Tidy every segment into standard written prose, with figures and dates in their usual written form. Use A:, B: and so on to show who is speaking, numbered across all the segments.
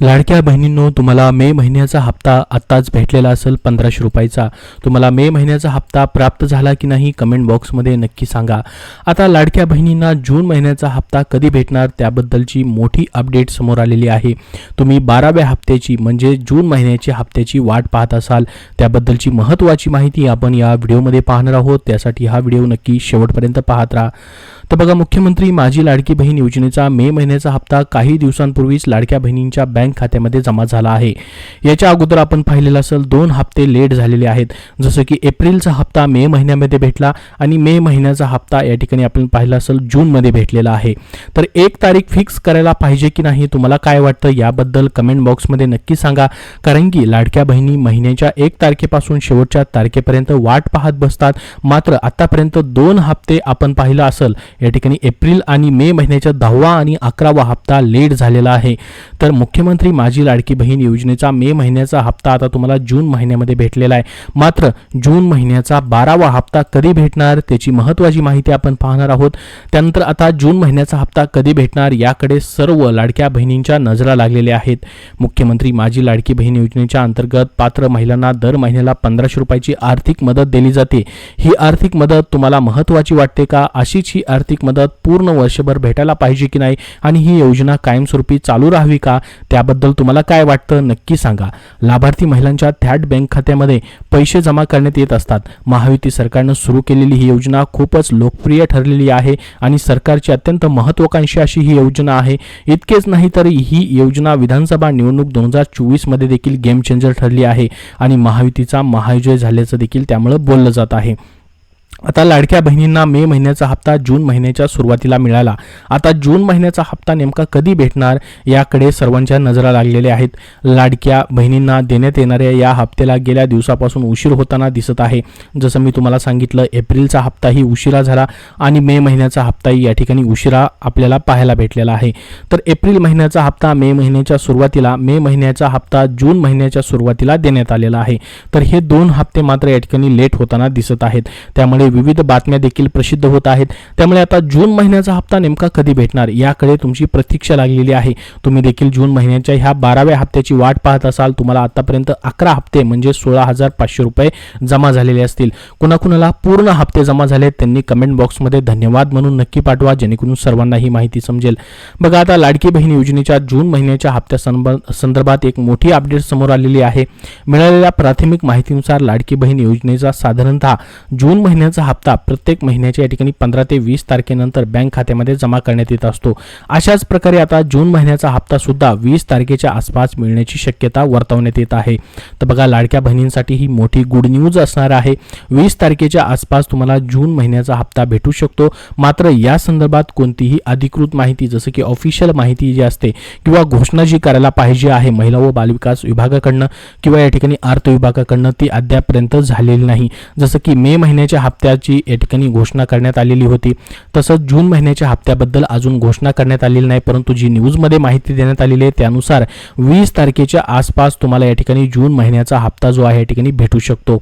A: लाडक्या बहिणींनो, तुम्हाला मे महिन्याचा हप्ता आत्ताच भेटलेला असेल 1500 रुपयाचा. तुम्हाला मे महिन्याचा हप्ता प्राप्त झाला की नाही कमेंट बॉक्समध्ये नक्की सांगा. आता लाडक्या बहिणींना जून महिन्याचा हप्ता कधी भेटणार त्याबद्दलची मोठी अपडेट समोर आलेली आहे. तुम्ही 12व्या हप्त्याची म्हणजे जून महिन्याच्या हप्त्याची वाट पाहत असाल, त्याबद्दलची महत्त्वाची माहिती आपण या व्हिडिओमध्ये पाहणार आहोत. त्यासाठी हा व्हिडिओ नक्की शेवटपर्यंत पाहत राहा. तर बघा, मुख्यमंत्री माझी लाडकी बहीण योजनेचा मे महिन्याचा हप्ता काही दिवसांपूर्वीच लाडक्या बहिणींच्या बँक खात्यामध्ये जमा झाला आहे. याच्या अगोदर आपण पाहिलेलं असेल 2 हप्ते लेट झालेले आहेत. जसं की एप्रिलचा हप्ता मे महिन्यामध्ये भेटला आणि मे महिन्याचा हप्ता या ठिकाणी आपण पाहिलं असेल जूनमध्ये भेटलेला आहे. तर 1 तारीख फिक्स करायला पाहिजे की नाही, तुम्हाला काय वाटतं याबद्दल कमेंट बॉक्समध्ये नक्की सांगा. कारण की लाडक्या बहिणी महिन्याच्या 1 तारखेपासून शेवटच्या तारखेपर्यंत वाट पाहत बसतात. मात्र आतापर्यंत 2 हप्ते आपण पाहिलं असेल, या ठिकाणी एप्रिल आणि मे महिन्याचा 10वा आणि 11वा हप्ता लेट झालेला आहे. तर मुख्यमंत्री माझी लाडकी बहीण योजनेचा मे महिन्याचा हप्ता आता तुम्हाला जून महिन्यामध्ये भेटलेला आहे. मात्र जून महिन्याचा 12वा हप्ता कधी भेटणार त्याची महत्त्वाची माहिती आपण पाहणार आहोत. त्यानंतर आता जून महिन्याचा हप्ता कधी भेटणार याकडे सर्व लाडक्या बहिणींच्या नजरा लागलेल्या आहेत. मुख्यमंत्री माझी लाडकी बहीण योजनेच्या अंतर्गत पात्र महिलांना दर महिन्याला 1500 रुपयाची आर्थिक मदत दिली जाते. ही आर्थिक मदत तुम्हाला महत्त्वाची वाटते का? अशीच ही आर्थिक मदत पूर्ण वर्षभर भेटायला पाहिजे की नाही आणि ही योजना कायमस्वरूपी चालू राहावी का, त्याबद्दल तुम्हाला काय वाटतं नक्की सांगा. लाभार्थी महिलांच्या थेट बँक खात्यामध्ये पैसे जमा करण्यात येत असतात. महायुती सरकारनं सुरू केलेली ही योजना खूपच लोकप्रिय ठरलेली आहे आणि सरकारची अत्यंत महत्त्वाकांक्षी अशी ही योजना आहे. इतकेच नाही तर ही योजना विधानसभा निवडणूक 2024 मध्ये देखील गेम चेंजर ठरली आहे आणि महायुतीचा महाविजय झाल्याचं देखील त्यामुळे बोललं जात आहे. आता लाडक्या बहिणींना मे महिन्याचा हप्ता जून महिन्याच्या सुरुवातीला मिळाला. आता जून महिन्याचा हप्ता नेमका कधी भेटणार याकडे सर्वांच्या नजरा लागलेल्या आहेत. लाडक्या बहिणींना देण्यात येणाऱ्या या हप्त्याला गेल्या दिवसापासून उशीर होताना दिसत आहे. जसं मी तुम्हाला सांगितलं, एप्रिलचा हप्ताही उशिरा झाला आणि मे महिन्याचा हप्ताही या ठिकाणी उशिरा आपल्याला पाहायला भेटलेला आहे. तर एप्रिल महिन्याचा हप्ता मे महिन्याच्या सुरुवातीला, मे महिन्याचा हप्ता जून महिन्याच्या सुरुवातीला देण्यात आलेला आहे. तर हे 2 हप्ते मात्र या ठिकाणी लेट होताना दिसत आहेत. त्यामुळे विविध बातम्या देखील प्रसिद्ध होत आहेत. त्यामुळे आता जून महिन्याचा हप्ता नेमका कधी भेटणार याकडे तुमची प्रतीक्षा लागलेली आहे. तुम्ही देखील जून महिन्याच्या ह्या 12व्या हप्त्याची वाट पाहत असाल. तुम्हाला आतापर्यंत 11 हप्ते म्हणजे 16,500 रुपये जमा झालेले असतील. कुणाकुणाला पूर्ण हप्ते जमा झाले त्यांनी कमेंट बॉक्समध्ये धन्यवाद म्हणून नक्की पाठवा, जेणेकरून सर्वांना ही माहिती समजेल. बघा, आता लाडकी बहीण योजनेच्या जून महिन्याच्या हप्त्या संदर्भात एक मोठी अपडेट समोर आलेली आहे. मिळालेल्या प्राथमिक माहितीनुसार लाडकी बहीण योजनेचा साधारणतः जून महिन्याचा हप्ता प्रत्येक महिन्याच्या या ठिकाणी 15 ते 20 तारखेनंतर बँक खात्यामध्ये जमा करण्यात येत असतो. अशाच प्रकारे आता जून महिन्याचा हप्ता सुद्धा 20 तारखेच्या आसपास मिळण्याची शक्यता वर्तवण्यात येत आहे. तर बघा, लाडक्या बहिणींसाठी ही मोठी गुड न्यूज असणार आहे. 20 तारखेच्या आसपास तुम्हाला जून महिन्याचा हप्ता भेटू शकतो. मात्र या संदर्भात कोणतीही अधिकृत माहिती, जसं की ऑफिशियल माहिती जी असते किंवा घोषणा जी करायला पाहिजे आहे महिला व बालविकास विभागाकडनं किंवा या ठिकाणी अर्थ विभागाकडनं, ती अद्यापर्यंत झालेली नाही. जसं की मे महिन्याच्या हप्त्याची या ठिकाणी घोषणा करण्यात आलेली होती, तसंच जून महिन्याच्या हप्त्याबद्दल अजून घोषणा करण्यात आलेली नाही. परंतु जी न्यूजमध्ये माहिती देण्यात आलेली आहे त्यानुसार 20 तारखेच्या आसपास तुम्हाला या ठिकाणी जून महिन्याचा हप्ता जो आहे या ठिकाणी भेटू शकतो.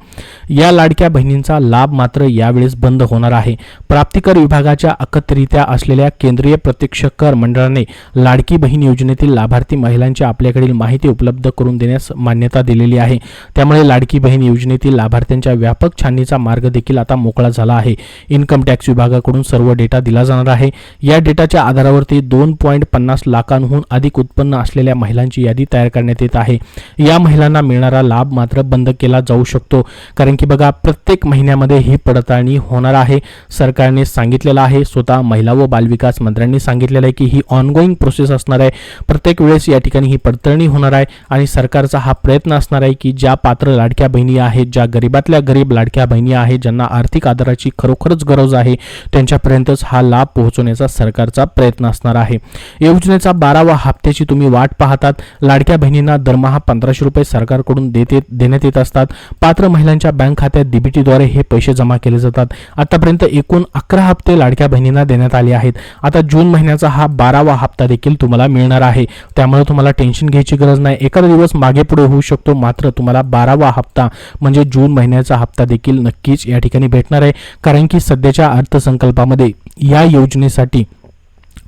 A: या लाडक्या बहिणींचा लाभ मात्र यावेळेस बंद होणार आहे. प्राप्तिकर विभागाच्या अखत्यारीत असलेल्या केंद्रीय प्रत्यक्ष कर मंडळाने लाडकी बहीण योजनेतील लाभार्थी महिलांच्या आपल्याकडील माहिती उपलब्ध करून देण्यास मान्यता दिलेली आहे. त्यामुळे लाडकी बहीण योजनेतील लाभार्थ्यांच्या व्यापक छाननीचा मार्ग देखील आता मोकळा झाला आहे. इन्कम टॅक्स विभागाकडून सर्व डेटा दिला जाणार आहे. या डेटाच्या आधारावरती 2.50 लाखांहून अधिक उत्पन्न असलेल्या महिलांची यादी तयार करण्यात येत आहे. या महिलांना मिळणारा लाभ मात्र बंद केला जाऊ शकतो. कारण की बघा, प्रत्येक महिन्यामध्ये ही पडताळणी होणार आहे. सरकारने सांगितलेलं आहे, स्वतः महिला व बालविकास मंत्र्यांनी सांगितलेलं आहे की ही ऑनगोईंग प्रोसेस असणार आहे. प्रत्येक वेळेस या ठिकाणी ही पडताळणी होणार आहे आणि सरकारचा हा प्रयत्न असणार आहे की ज्या पात्र लाडक्या बहिणी आहेत, ज्या गरीबातल्या गरीब लाडक्या बहिणी आहेत, ज्यांना आर्थिक आधाराची खरोखरच गरज आहे, त्यांच्यापर्यंतच हा लाभ पोहोचवण्याचा सरकारचा प्रयत्न असणार आहे. योजनेचा 12वा हप्त्याची तुम्ही वाट पाहतात. लाडक्या बहिणींना दरमहा 1500 रुपये सरकारकडून देण्यात येत असतात. पात्र महिलांच्या बँक खात्यात डीबीटीद्वारे हे पैसे जमा केले जातात. आतापर्यंत एकूण 11 हप्ते लाडक्या बहिणींना देण्यात आले आहेत. आता जून महिन्याचा हा 12वा हप्ता देखील तुम्हाला मिळणार आहे. त्यामुळे तुम्हाला टेन्शन घ्यायची गरज नाही. एखादा दिवस मागे पुढे होऊ शकतो, मात्र तुम्हाला 12वा हप्ता म्हणजे जून महिन्याचा हप्ता देखील नक्कीच या ठिकाणी भेटणार आहे. कारण की सध्याच्या अर्थसंकल्पामध्ये या योजनेसाठी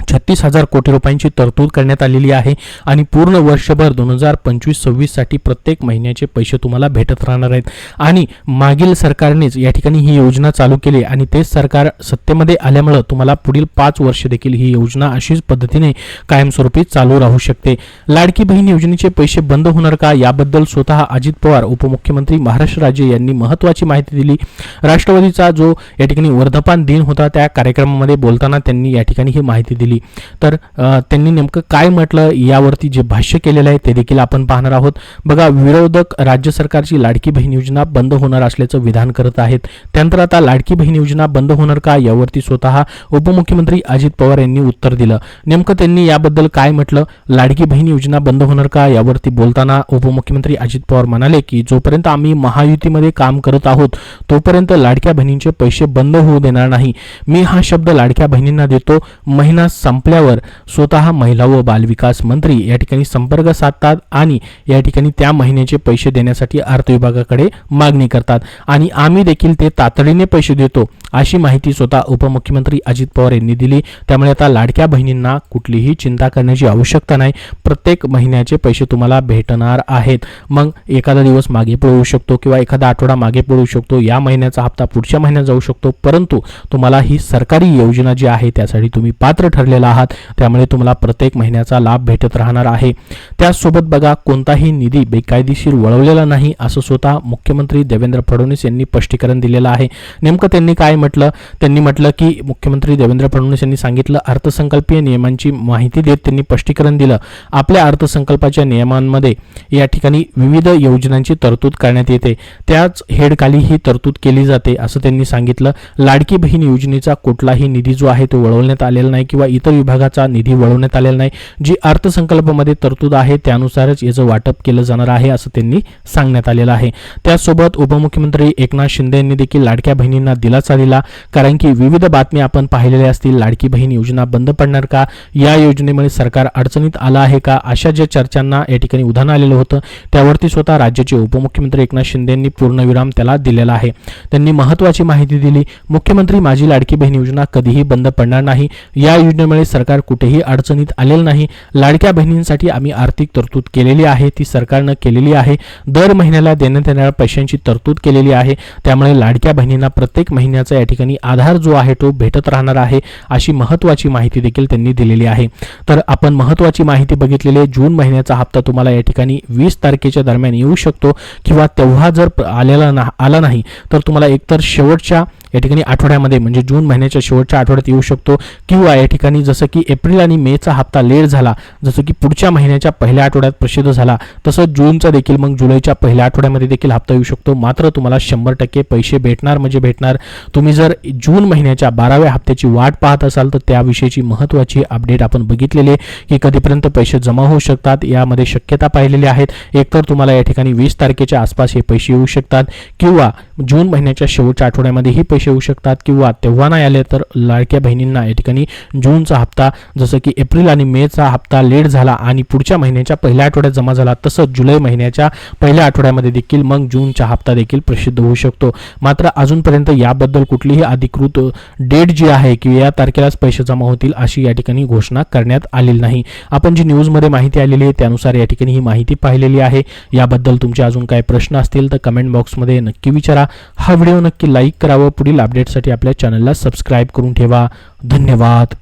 A: 36,000 कोटी रुपयांची तरतूद करण्यात आलेली आहे आणि पूर्ण वर्षभर 2025-26 साठी प्रत्येक महिन्याचे पैसे तुम्हाला भेटत राहणार आहेत. आणि मागील सरकारनेच या ठिकाणी ही योजना चालू केली आणि तेच सरकार सत्तेमध्ये आल्यामुळे तुम्हाला पुढील 5 वर्ष देखील ही योजना अशीच पद्धतीने कायमस्वरूपी चालू राहू शकते. लाडकी बहीण योजनेचे पैसे बंद होणार का, याबद्दल स्वतः अजित पवार उपमुख्यमंत्री महाराष्ट्र राज्य यांनी महत्त्वाची माहिती दिली. राष्ट्रवादीचा जो या ठिकाणी वर्धापन दिन होता त्या कार्यक्रमामध्ये बोलताना त्यांनी या ठिकाणी ही माहिती दिली. तर त्यांनी नेमकं काय म्हटलं यावरती जे भाष्य केलेलं आहे ते देखील आपण पाहणार आहोत. बघा, विरोधक राज्य सरकारची लाडकी बहीण योजना बंद होणार असल्याचं विधान करत आहेत. त्यानंतर आता लाडकी बहीण योजना बंद होणार का यावरती स्वतः उपमुख्यमंत्री अजित पवार यांनी उत्तर दिलं. नेमकं त्यांनी याबद्दल काय म्हटलं, लाडकी बहीण योजना बंद होणार का यावरती बोलताना उपमुख्यमंत्री अजित पवार म्हणाले की जोपर्यंत आम्ही महायुतीमध्ये काम करत आहोत तोपर्यंत लाडक्या बहिणींचे पैसे बंद होऊ देणार नाही. मी हा शब्द लाडक्या बहिणींना देतो. महिना संपल्यावर स्वतः महिला व बालविकास मंत्री या ठिकाणी संपर्क साधतात आणि या ठिकाणी त्या महिन्याचे पैसे देण्यासाठी अर्थ विभागाकडे मागणी करतात आणि आम्ही देखील ते तातडीने पैसे देतो, अशी माहिती स्वतः उपमुख्यमंत्री अजित पवार यांनी दिली. त्यामुळे आता लाडक्या बहिणींना कुठलीही चिंता करण्याची आवश्यकता नाही. प्रत्येक महिन्याचे पैसे तुम्हाला भेटणार आहेत. मग एखादा दिवस मागे पडू शकतो किंवा एखादा आठवडा मागे पडू शकतो, या महिन्याचा हप्ता पुढच्या महिन्यात जाऊ शकतो, परंतु तुम्हाला ही सरकारी योजना जी आहे त्यासाठी तुम्ही पात्र ठरलेला आहात. त्यामुळे तुम्हाला प्रत्येक महिन्याचा लाभ भेटत राहणार आहे. त्याचसोबत बघा, कोणताही निधी बेकायदेशीर वळवलेला नाही असं स्वतः मुख्यमंत्री देवेंद्र फडणवीस यांनी स्पष्टीकरण दिलेलं आहे. नेमकं त्यांनी काय म्हटलं, त्यांनी म्हटलं की मुख्यमंत्री देवेंद्र फडणवीस यांनी सांगितलं, अर्थसंकल्पीय नियमांची माहिती देत त्यांनी स्पष्टीकरण दिलं. आपल्या अर्थसंकल्पाच्या नियमांमध्ये या ठिकाणी विविध योजनांची तरतूद करण्यात येते, त्याच हेडखाली ही तरतूद केली जाते असं त्यांनी सांगितलं. लाडकी बहीण योजनेचा कुठलाही निधी जो आहे तो वळवण्यात आलेला नाही किंवा इतर विभागाचा निधी वळवण्यात आलेला नाही. जी अर्थसंकल्पामध्ये तरतूद आहे त्यानुसारच याचं वाटप केलं जाणार आहे असं त्यांनी सांगण्यात आलेलं आहे. त्याचसोबत उपमुख्यमंत्री एकनाथ शिंदे यांनी देखील लाडक्या बहिणींना दिलासा दिला, कारण की विविध बातम्या आपण पाहिलेल्या असतील. लाडकी बहीण योजना बंद पडणार का, या योजनेमुळे सरकार अडचणीत आलं आहे का, अशा ज्या चर्चांना या ठिकाणी उधाण आलेलं होतं त्यावरती स्वतः राज्याचे उपमुख्यमंत्री एकनाथ शिंदे यांनी पूर्णविराम त्याला दिलेला आहे. त्यांनी महत्त्वाची माहिती दिली. मुख्यमंत्री माझी लाडकी बहीण योजना कधीही बंद पडणार नाही. या योजनेमुळे सरकार कुठेही अडचणीत आलेलं नाही. लाडक्या बहिणींसाठी आम्ही आर्थिक तरतूद केलेली आहे, ती सरकारनं केलेली आहे. दर महिन्याला देण्यात येणाऱ्या पैशांची तरतूद केलेली आहे. त्यामुळे लाडक्या बहिणींना प्रत्येक महिन्याचा या ठिकाणी आधार जो आहे तो भेटत राहणार आहे, अशी महत्त्वाची माहिती देखील त्यांनी दिलेली आहे. तर आपण महत्त्वाची माहिती बघितलेली आहे. जून महिन्याचा हप्ता तुम्हाला या ठिकाणी 20 तारखेच्या दरम्यान येऊ शकतो किंवा तेव्हा जर आला नाही तर तुम्हाला एकतर शेवटच्या या ठिकाणी आठवड्यामध्ये म्हणजे जून महिन्याच्या शेवटच्या आठवड्यात येऊ शकतो किंवा या ठिकाणी जसं की एप्रिल आणि मेचा हप्ता लेट झाला, जसं की पुढच्या महिन्याच्या पहिल्या आठवड्यात प्रसिद्ध झाला, तसंच जूनचा देखील मग जुलैच्या पहिल्या आठवड्यामध्ये देखील हप्ता येऊ शकतो. मात्र तुम्हाला 100% पैसे भेटणार म्हणजे भेटणार. तुम्ही जर जून महिन्याच्या 12व्या हप्त्याची वाट पाहत असाल तर त्याविषयीची महत्त्वाची अपडेट आपण बघितलेली आहे की कधीपर्यंत पैसे जमा होऊ शकतात. यामध्ये शक्यता पाहिलेली आहेत. एकतर तुम्हाला या ठिकाणी 20 तारखेच्या आसपास हे पैसे येऊ शकतात किंवा जून महिन्याच्या शेवटच्या आठवड्यामध्ये ही पैसे येऊ शकतात किंवा तेव्हा नाही आले तर लाडक्या बहिणींना या ठिकाणी जूनचा हप्ता जसं की एप्रिल आणि मेचा हप्ता लेट झाला आणि पुढच्या महिन्याच्या पहिल्या आठवड्यात जमा झाला, तसंच जुलै महिन्याच्या पहिल्या आठवड्यामध्ये देखील मग जूनचा हप्ता देखील प्रसिद्ध होऊ शकतो. मात्र अजूनपर्यंत याबद्दल कुठलीही अधिकृत डेट जी आहे की या तारखेलाच पैसे जमा होतील अशी या ठिकाणी घोषणा करण्यात आलेली नाही. आपण जी न्यूजमध्ये माहिती आलेली आहे त्यानुसार या ठिकाणी ही माहिती पाहिलेली आहे. याबद्दल तुमचे अजून काही प्रश्न असतील तर कमेंट बॉक्समध्ये नक्की विचारा. हा व्हिडिओ नक्की लाईक करावा. पुढील अपडेटसाठी आपल्या चॅनलला सबस्क्राईब करून ठेवा. धन्यवाद.